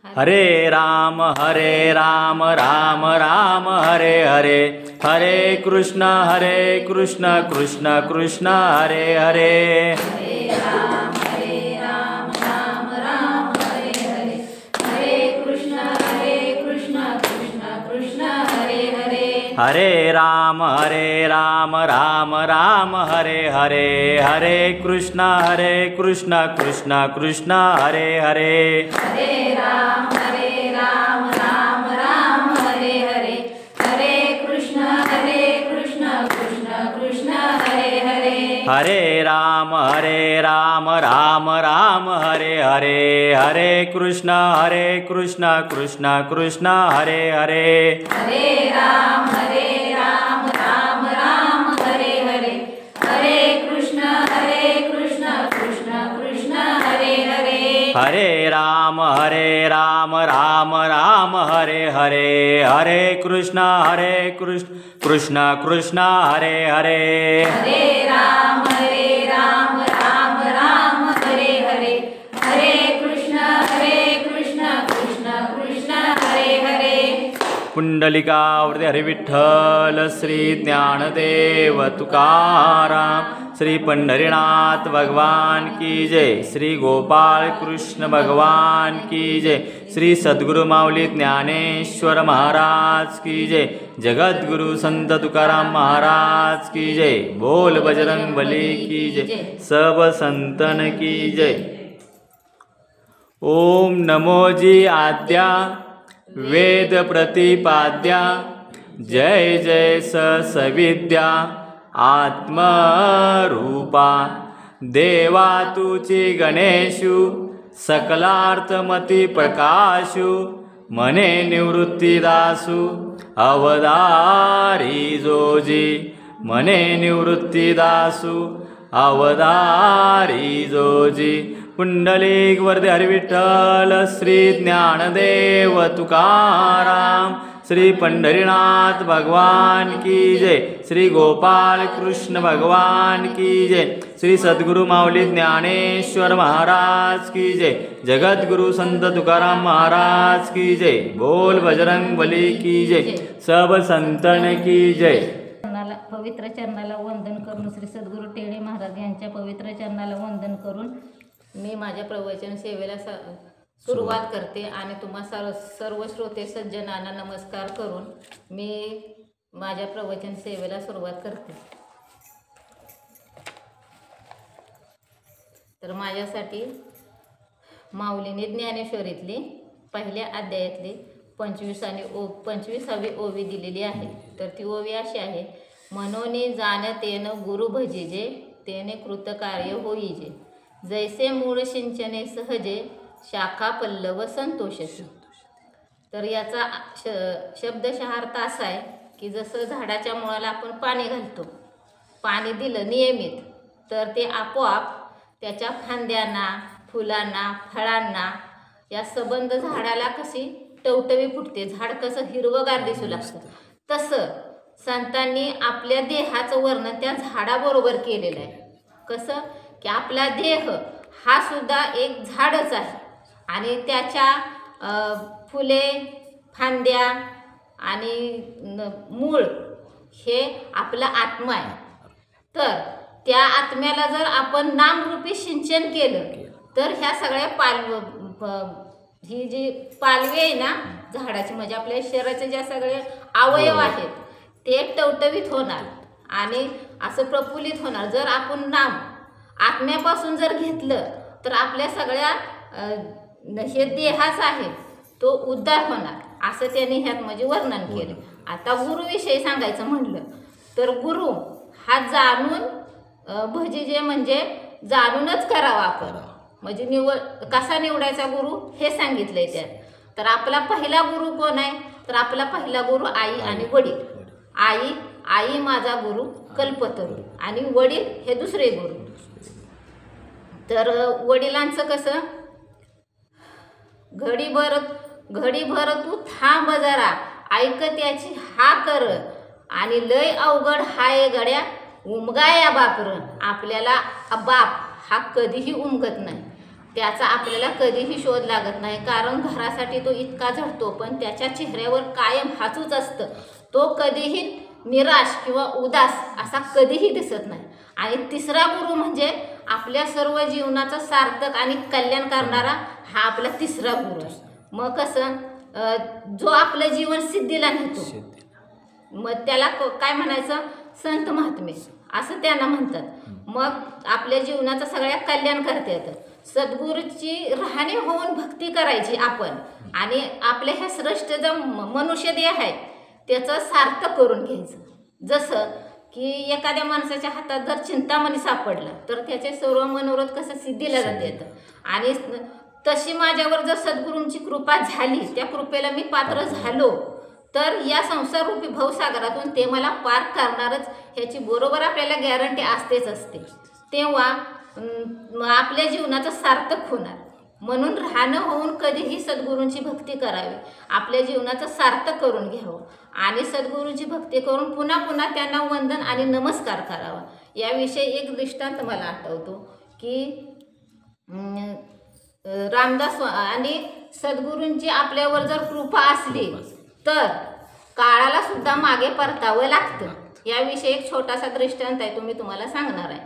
हरे राम राम राम हरे हरे, हरे कृष्ण कृष्ण कृष्ण हरे हरे। हरे राम राम राम हरे हरे, हरे कृष्ण कृष्ण कृष्ण हरे हरे। हरे राम राम राम हरे हरे, हरे कृष्ण कृष्ण कृष्ण हरे हरे। हरे राम राम राम हरे हरे, हरे कृष्ण कृष्ण कृष्ण हरे हरे। हरे राम राम राम हरे हरे, हरे कृष्ण कृष्ण कृष्ण हरे हरे। हरे राम राम राम हरे हरे, हरे कृष्ण कृष्ण कृष्ण हरे हरे। हरे राम राम राम हरे हरे, हरे कृष्ण कृष्ण कृष्ण हरे हरे। हरे राम राम राम हरे हरे, हरे कृष्ण कृष्ण कृष्ण हरे हरे। पुंडलिकावरती हरी विठ्ठल, श्री ज्ञानदेव तुकाराम, श्री पंढरीनाथ भगवान की जय, श्री गोपाल कृष्ण भगवान की जय, श्री सद्गुरु माऊली ज्ञानेश्वर महाराज की जय, जगद्गुरु संत तुकाराम महाराज की जय, बोल बजरंग बली की जय, सब संतन की जय। ओम नमो जी आद्या वेद प्रतिपाद्या, जय जय सविद्या आत्मरूपा, देवा तुची गणेशु सकलार्थमती प्रकाशु, मने निवृत्ती दासु अवधारी जोजी, मने निवृत्ती दासु अवधारी जोजी। पुंडलिक वरदे हरी विठ्ठल, श्री ज्ञानदेव तुकाराम, श्री पंढरीनाथ भगवान की जय, श्री गोपाल कृष्ण भगवान की जय, श्री सद्गुरु माऊली ज्ञानेश्वर महाराज की जय, जगद्गुरु संत तुकाराम महाराज की जय, बोल बजरंग बली की जय, सब संतन की जय। पवित्र चरणाला वंदन करून, श्री सद्गुरु टेळे महाराज यांच्या पवित्र चरणाला वंदन करून मी माझ्या प्रवचन सेवेला सुरुवात करते आणि तुम्हा सर्व श्रोते सज्जनांना नमस्कार करून मी माझ्या प्रवचन सेवेला सुरुवात करते। तर माझ्यासाठी माऊलीने ज्ञानेश्वरीतली पहिल्या अध्यायातली 25वी ओवी दिलेली आहे। तर ती ओवी अशी आहे, मनोनी जाणतेन गुरु भजिजे, तेने कृतकार्य होईजे, जैसे मूळ सिंचने सहजे, शाखा पल्लव संतोषसे। तर याचा शब्दशः अर्थ असा आहे की जसं झाडाच्या मुळाला आपण पाणी घालतो, पाणी दिलं नियमित तर ते आपोआप त्याच्या फांद्यांना, फुलांना, फळांना या संबंध झाडाला कशी टवटवी फुटते, झाड कसं हिरवगार दिसू लागतं, तसं संतांनी आपल्या देहाचं वर्णन त्या झाडाबरोबर केलेलं आहे। कसं की आपला देह हा सुद्धा एक झाडच आहे आणि त्याच्या फुले, फांद्या आणि मूळ हे आपला आत्मा आहे। तर त्या आत्म्याला जर आपण नामरूपी सिंचन केलं तर ह्या सगळ्या ही जी पालवी आहे ना झाडाची, म्हणजे आपल्या शरीराचे ज्या सगळे अवयव आहेत ते टवटवीत होणार आणि असं प्रफुल्लित होणार। जर आपण नाम आत्म्यापासून जर घेतलं तर आपल्या सगळ्या हे देहाच आहे तो उद्धार होणार, असं त्यांनी ह्यात म्हणजे वर्णन केलं। आता गुरुविषयी सांगायचं म्हणलं तर गुरु हा जाणून भजिजे म्हणजे जाणूनच करावा आपण, म्हणजे कसा निवडायचा गुरु हे सांगितलंय त्यात। तर आपला पहिला गुरु कोण आहे, तर आपला पहिला गुरु आई आणि वडील। आई माझा गुरु कल्पतरू आणि वडील हे दुसरे गुरु। तर वडिलांचं कसं, घडीभर तू थांब जरा, ऐकत याची हा कर, आणि लय अवघड हाय गड्या उमगाया बापर। आपल्याला बाप हा कधीही उमगत नाही, त्याचा आपल्याला कधीही शोध लागत नाही, कारण घरासाठी तो इतका झटतो, पण त्याच्या चेहऱ्यावर कायम हसूच असतं. तो कधीही निराश किंवा उदास असा कधीही दिसत नाही. आणि तिसरा गुरु म्हणजे आपल्या सर्व जीवनाचं सार्थक आणि कल्याण करणारा हा आपला तिसरा गुरु आहे. मग कसं जो आपलं जीवन सिद्धीला नेतो, मग त्याला काय म्हणायचं, संत महात्मे असं त्यांना म्हणतात. मग आपल्या जीवनाचं सगळ्या कल्याण करता येतं. सद्गुरूची राहणी होऊन भक्ती करायची आपण, आणि आपल्या ह्या श्रेष्ठ जो मनुष्य देह आहे त्याचं सार्थक करून घ्यायचं. जसं की एखाद्या माणसाच्या हातात जर चिंतामणी सापडला तर त्याचे सर्व मनोरथ कसं सिद्धीला जातात. आणि तशी माझ्यावर जर सद्गुरूंची कृपा झाली, त्या कृपेला मी पात्र झालो, तर या संसाररूपी भवसागरातून ते मला पार करणारच ह्याची बरोबर आपल्याला गॅरंटी असतेच असते. तेव्हा आपल्या जीवनाचं सार्थक होणार. म्हणून राहणं होऊन कधीही सद्गुरूंची भक्ती करावी, आपल्या जीवनाचं सार्थक करून घ्यावं आणि सद्गुरूंची भक्ती करून पुन्हा पुन्हा त्यांना वंदन आणि नमस्कार करावा. याविषयी एक दृष्टांत मला आठवतो की रामदास आणि सद्गुरूंची आपल्यावर जर कृपा असली तर काळाला सुद्धा मागे परतावं लागतं. याविषयी एक छोटासा दृष्टांत आहे, तो तुम्हाला सांगणार आहे.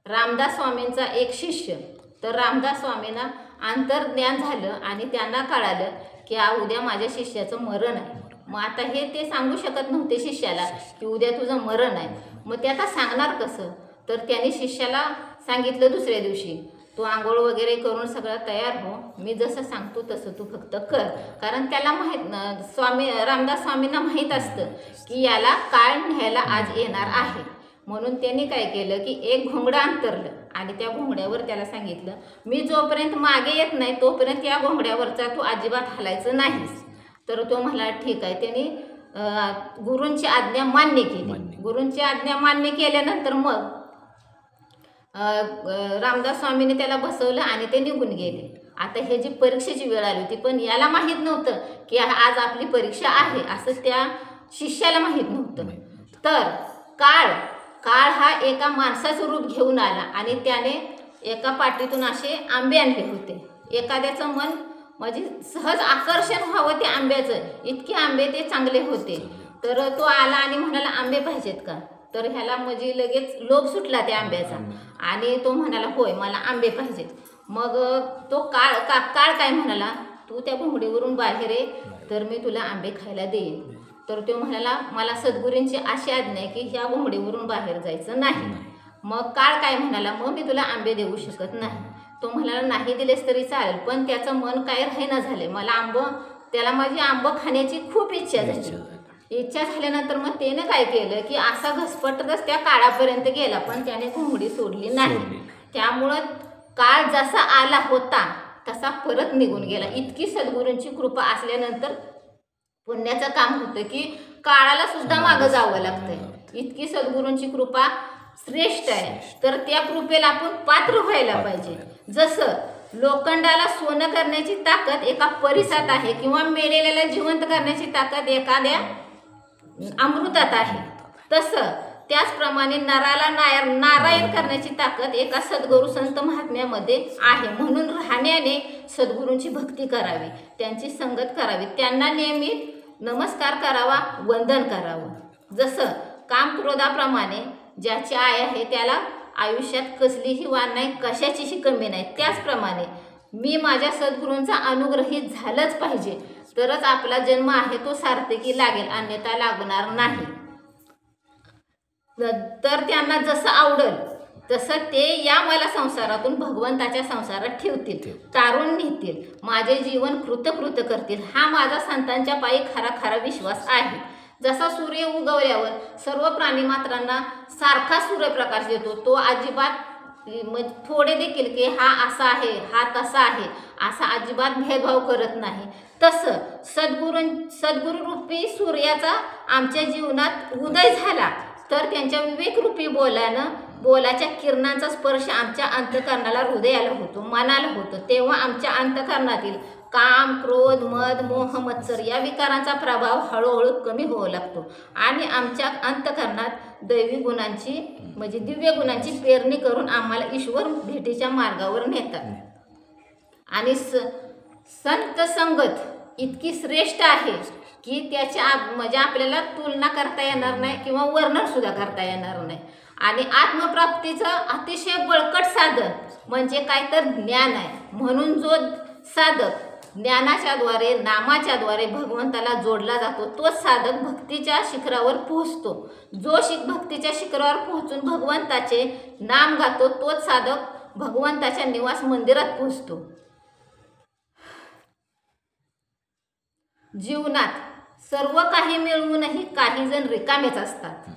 रामदास स्वामींचा एक शिष्य, तर रामदास स्वामींना अंतर्ज्ञान झालं आणि त्यांना कळालं की उद्या माझ्या शिष्याचं मरण आहे. मग आता हे ते सांगू शकत नव्हते शिष्याला की उद्या तुझं मरण आहे. मग ते आता सांगणार कसं, तर त्यांनी शिष्याला सांगितलं दुसऱ्या दिवशी, तू आंघोळ वगैरे करून सगळं तयार हो, मी जसं सांगतो तसं तू फक्त कर. कारण त्याला रामदास स्वामींना माहीत असतं की याला काळ न्यायला आज येणार आहे. म्हणून त्यांनी काय केलं की एक घोंगडं अंतरलं आणि त्या घोंगड्यावर त्याला सांगितलं, मी जोपर्यंत मागे येत नाही तोपर्यंत या घोंगड्यावरचा तू अजिबात हलायचं नाहीस. तर तो म्हणाला ठीक आहे. त्यांनी गुरूंची आज्ञा मान्य केली. गुरूंची आज्ञा मान्य केल्यानंतर मग रामदास स्वामींनी त्याला बसवलं आणि ते निघून गेले. आता हे जी परीक्षेची वेळ आली होती, पण याला माहीत नव्हतं की आज आपली परीक्षा आहे असं त्या शिष्याला माहीत नव्हतं. तर काळ हा एका माणसाचं रूप घेऊन आला आणि त्याने एका पाटीतून असे आंबे आणले होते. एखाद्याचं मन म्हणजे सहज आकर्षण व्हावं त्या आंब्याचं, इतके आंबे ते चांगले होते. तर तो आला आणि म्हणाला आंबे पाहिजेत का, तर ह्याला म्हणजे लगेच लोभ सुटला त्या आंब्याचा आणि तो म्हणाला होय मला आंबे पाहिजेत. मग तो काळ काय म्हणाला, तू त्या घोंगडीवरून बाहेर ये तर मी तुला आंबे खायला देईन. तर तो म्हणाला मला सद्गुरूंची अशी आज्ञा आहे की ह्या घोंगडीवरून बाहेर जायचं नाही. मग काळ काय म्हणाला, मग मी तुला आंबे देऊ शकत नाही. तो म्हणाला नाही दिलेस तरी चालेल, पण त्याचं मन काय राहीना झाले, त्याला माझी आंबं खाण्याची खूप इच्छा झाली. इच्छा झाल्यानंतर मग त्याने काय केलं की असा घसपटच त्या काळापर्यंत गेला, पण त्याने घोंगडी सोडली नाही. त्यामुळं काळ जसा आला होता तसा परत निघून गेला. इतकी सद्गुरूंची कृपा असल्यानंतर पुण्याचं काम होतं की काळाला सुद्धा मागं जावं लागतंय. इतकी सद्गुरूंची कृपा श्रेष्ठ आहे, तर त्या कृपेला आपण पात्र व्हायला पाहिजे. जसं लोखंडाला सोनं करण्याची ताकद एका परिसात आहे किंवा मेलेल्याला जिवंत करण्याची ताकद एखाद्या अमृतात आहे, तसं त्याचप्रमाणे नराला नारायण करण्याची ताकद एका सद्गुरू संत महात्म्यामध्ये आहे. म्हणून राहण्याने सद्गुरूंची भक्ती करावी, त्यांची संगत करावी, त्यांना नेहमी नमस्कार करावा, वंदन करावं. जसं काम क्रोधाप्रमाणे ज्याची आय आहे त्याला आयुष्यात कसलीही वाण नाही, कशाचीही कमी नाही. त्याचप्रमाणे मी माझ्या सद्गुरूंचा अनुग्रहित झालंच पाहिजे, तरच आपला जन्म आहे तो सार्थकी लागेल, अन्यथा लागणार नाही. तर त्यांना जसं आवडेल तसं ते या मला संसारातून भगवंताच्या संसारात ठेवतील, तारून नेतील, माझे जीवन कृतकृत करतील, हा माझा संतांच्या पायी खरा विश्वास आहे. जसा सूर्य उगवल्यावर सर्व प्राणीमात्रांना सारखा सूर्यप्रकाश देतो, तो अजिबात थोडे देखील की हा असा आहे हा तसा आहे असा अजिबात भेदभाव करत नाही, तसं सद्गुरूरूपी सूर्याचा आमच्या जीवनात उदय झाला तर त्यांच्या विवेकरूपी बोलाच्या किरणांचा स्पर्श आमच्या अंतःकरणाला, हृदयाला होतो, मनाला होतो. तेव्हा आमच्या अंतःकरणातील काम, क्रोध, मद, मोह, मत्सर या विकारांचा प्रभाव हळूहळू कमी होऊ लागतो आणि आमच्या अंतःकरणात दैवी गुणांची म्हणजे दिव्य गुणांची पेरणी करून आम्हाला ईश्वर भेटीच्या मार्गावर नेतात. आणि संत संगत इतकी श्रेष्ठ आहे की त्याच्या म्हणजे आपल्याला तुलना करता येणार नाही किंवा वर्णन सुद्धा करता येणार नाही. आणि आत्मप्राप्तीचं अतिशय बळकट साधन म्हणजे काय तर ज्ञान आहे. म्हणून जो साधक ज्ञानाच्याद्वारे नामाच्याद्वारे भगवंताला जोडला जातो तोच साधक भक्तीच्या शिखरावर पोहोचतो. जो भक्तीच्या शिखरावर पोहोचून भगवंताचे नाम गातो तोच साधक भगवंताच्या निवास मंदिरात पोहोचतो. जीवनात सर्व काही मिळवूनही काही जण रिकामेच असतात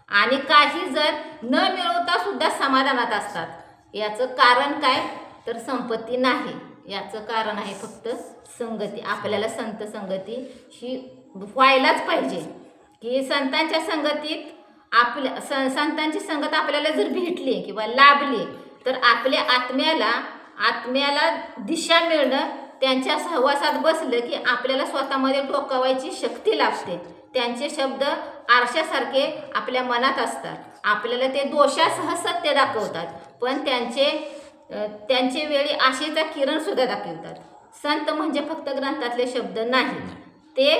आणि काही जण न मिळवता सुद्धा समाधानात असतात. याचं कारण काय तर संपत्ती नाही. याचं कारण आहे फक्त संगती. आपल्याला संत संगती ही व्हायलाच पाहिजे की संतांच्या संगतीत संतांची संगत आपल्याला जर भेटली किंवा लाभली तर आपल्या आत्म्याला दिशा मिळणं, त्यांच्या सहवासात बसलं की आपल्याला स्वतःमध्ये डोकावायची शक्ती लाभते. त्यांचे शब्द आरशासारखे आपल्या मनात असतात. आपल्याला ते दोषासह सत्य दाखवतात, पण त्यांचे वेळी आशेचा किरण सुद्धा दाखवतात. संत म्हणजे फक्त ग्रंथातले शब्द नाही, ते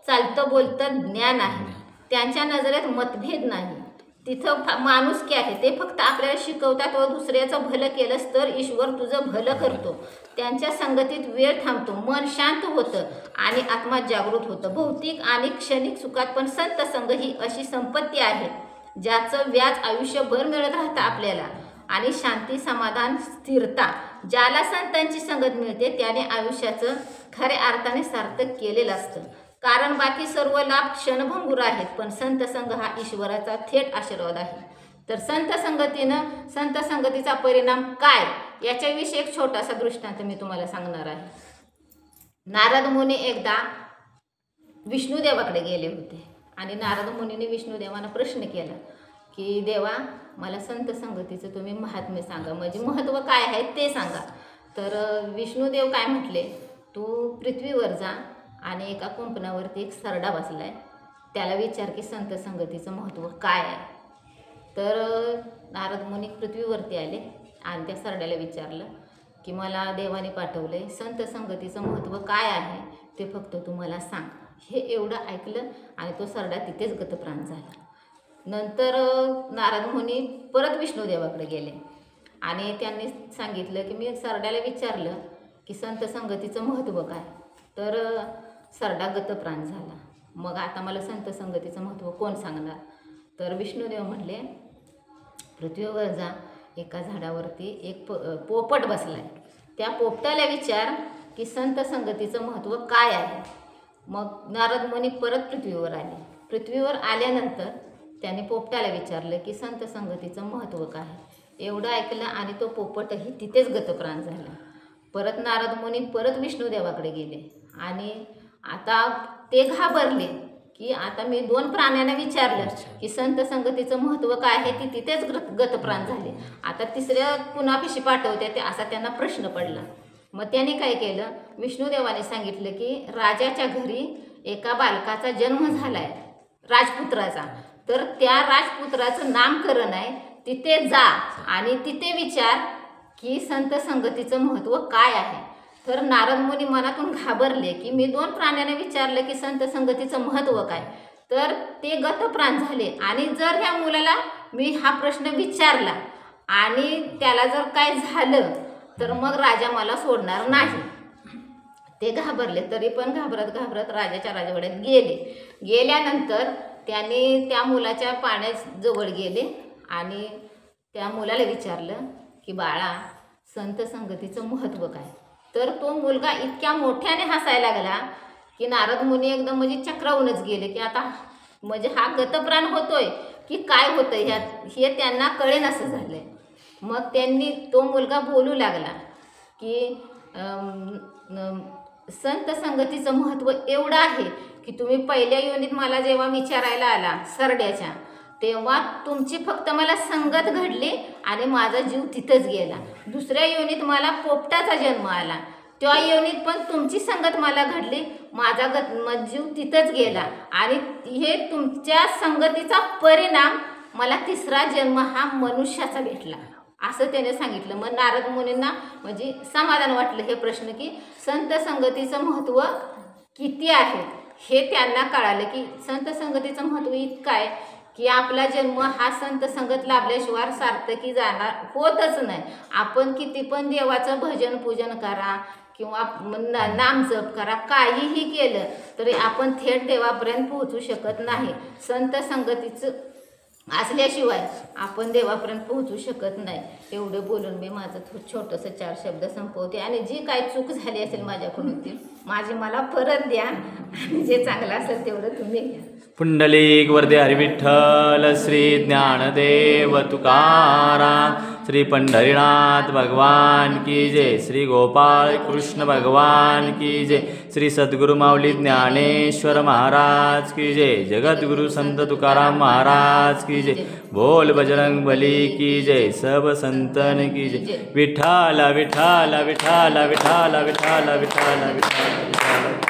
चालतं बोलतं ज्ञान आहे. त्यांच्या नजरेत मतभेद नाही, तिथं माणुसकी आहे. ते फक्त आपल्याला शिकवतात व दुसऱ्याचं भलं केलंस तर ईश्वर तुझं भलं करतो. त्यांच्या संगतीत वेळ थांबतो, मन शांत होतं आणि आत्मा जागृत होतं. भौतिक आणि क्षणिक सुखात पण संत संग ही अशी संपत्ती आहे ज्याचं व्याज आयुष्यभर मिळत राहतं आपल्याला. आणि शांती, समाधान, स्थिरता ज्याला संतांची संगत मिळते त्याने आयुष्याचं खऱ्या अर्थाने सार्थक केलेलं असतं. कारण बाकी सर्व लाभ क्षणभंगूर आहेत, पण संत संग हा ईश्वराचा थेट आशीर्वाद आहे. तर संत संगतीचा परिणाम काय याच्याविषयी एक छोटासा दृष्टांत मी तुम्हाला सांगणार आहे. नारद मुनी एकदा विष्णुदेवाकडे गेले होते आणि नारद मुनीने विष्णुदेवांना प्रश्न केला की देवा, मला संत संगतीचं तुम्ही महात्म्य सांगा, म्हणजे महत्त्व काय आहे ते सांगा. तर विष्णुदेव काय म्हटले, तू पृथ्वीवर जा आणि एका कुंपणावरती एक सरडा बसलाय, त्याला विचार की संत संगतीचं महत्त्व काय आहे. तर नारद मुनी पृथ्वीवरती आले आणि त्या सरड्याला विचारलं की मला देवाने पाठवले, संत संगतीचं महत्त्व काय आहे ते फक्त तू मला सांग. हे एवढं ऐकलं आणि तो सरडा तिथेच गतप्राण झाला. नंतर नारद मुनी परत विष्णुदेवाकडे गेले आणि त्यांनी सांगितलं की मी सरड्याला विचारलं की संत संगतीचं महत्त्व काय, तर सरडा गतप्राण झाला. मग आता मला संत संगतीचं महत्त्व कोण सांगणार. तर विष्णुदेव म्हणले, पृथ्वीवर जा, एका झाडावरती एक पोपट बसलाय, त्या पोपटाला विचार की संत संगतीचं महत्त्व काय आहे. मग नारद मुनी परत पृथ्वीवर आले. पृथ्वीवर आल्यानंतर त्याने पोपटाला विचारलं की संत संगतीचं महत्त्व काय. एवढं ऐकलं आणि तो पोपटही तिथेच गतप्राण झाला. परत नारद मुनी परत विष्णुदेवाकडे गेले आणि आता ते घाबरले की आता मी 2 प्राण्यांना विचारलं की संत संगतीचं महत्त्व काय आहे, ती तिथेच गतप्राण झाले, आता तिसऱ्या कुणापाशी पाठवते ते असा त्यांना प्रश्न पडला. मग त्याने काय केलं, विष्णुदेवाने सांगितलं की राजाच्या घरी एका बालकाचा जन्म झाला आहे, राजपुत्राचा. तर त्या राजपुत्राचं नामकरण आहे, तिथे जा आणि तिथे विचार की संत संगतीचं महत्त्व काय आहे. तर नारद मुनी मनातून घाबरले की मी 2 प्राण्यांना विचारलं की संत संगतीचं महत्त्व काय, तर ते गतप्राण झाले. आणि जर ह्या मुलाला मी हा प्रश्न विचारला आणि त्याला जर काय झालं तर मग राजा मला सोडणार नाही. ते घाबरले, तरी पण घाबरत राजाच्या राजवाड्यात गेले. गेल्यानंतर त्याने त्या मुलाच्या पाण्याजवळ गेले आणि त्या मुलाला विचारलं की बाळा, संत संगतीचं महत्त्व काय. तर तो मुलगा इतक्या मोठ्याने हसायला लागला की नारद मुनी एकदम म्हणजे चक्रावूनच गेले की आता म्हणजे हा गतप्राण होतोय की काय होतं ह्यात, हे त्यांना कळेन असं झालंय. मग त्यांनी तो मुलगा बोलू लागला की संत संगतीचं महत्त्व एवढं आहे की तुम्ही पहिल्या योनीत मला जेव्हा विचारायला आला सरड्याच्या, तेव्हा तुमची फक्त मला संगत घडली आणि माझा जीव तिथंच गेला. दुसऱ्या योनीत मला पोपटाचा जन्म आला, त्या योनीत पण तुमची संगत मला घडली, माझा जीव तिथंच गेला. आणि हे तुमच्या संगतीचा परिणाम मला तिसरा जन्म हा मनुष्याचा भेटला. असं त्याने सांगितलं. मग नारद मुनींना म्हणजे समाधान वाटलं हे प्रश्न की संत संगतीचं महत्त्व किती आहे हे त्यांना कळालं की संत संगतीचं महत्त्व इतकं आहे की आपला जन्म हा संत संगत लाभल्याशिवाय सार्थकी जाणार होतच नाही. आपण किती पण देवाचं भजन पूजन करा किंवा नामजप करा, काहीही केलं तरी आपण थेट देवापर्यंत पोहोचू शकत नाही. संत संगतीचं असल्याशिवाय आपण देवापर्यंत पोहोचू शकत नाही. एवढं बोलून मी माझं छोटंसं 4 शब्द संपवते आणि जी काय चूक झाली असेल माझ्याकडून ती माझी मला परत द्या आणि जे चांगलं असेल तेवढं तुम्ही घ्या. पुंडलिक वरदे हरी विठ्ठल श्री ज्ञानदेव तुकाराम श्री पंढरीनाथ भगवान की जय. श्री गोपाळ कृष्ण भगवान की जय. श्री सद्गुरु माऊली ज्ञानेश्वर महाराज की जय. जगद्गुरु संत तुकाराम महाराज की जय. बोल बजरंग बली की जय. सब संतन की जय. विठ्ठल विठ्ठल विठ्ठल विठ्ठल विठ्ठल विठ्ठल विठ्ठल विठ्ठल.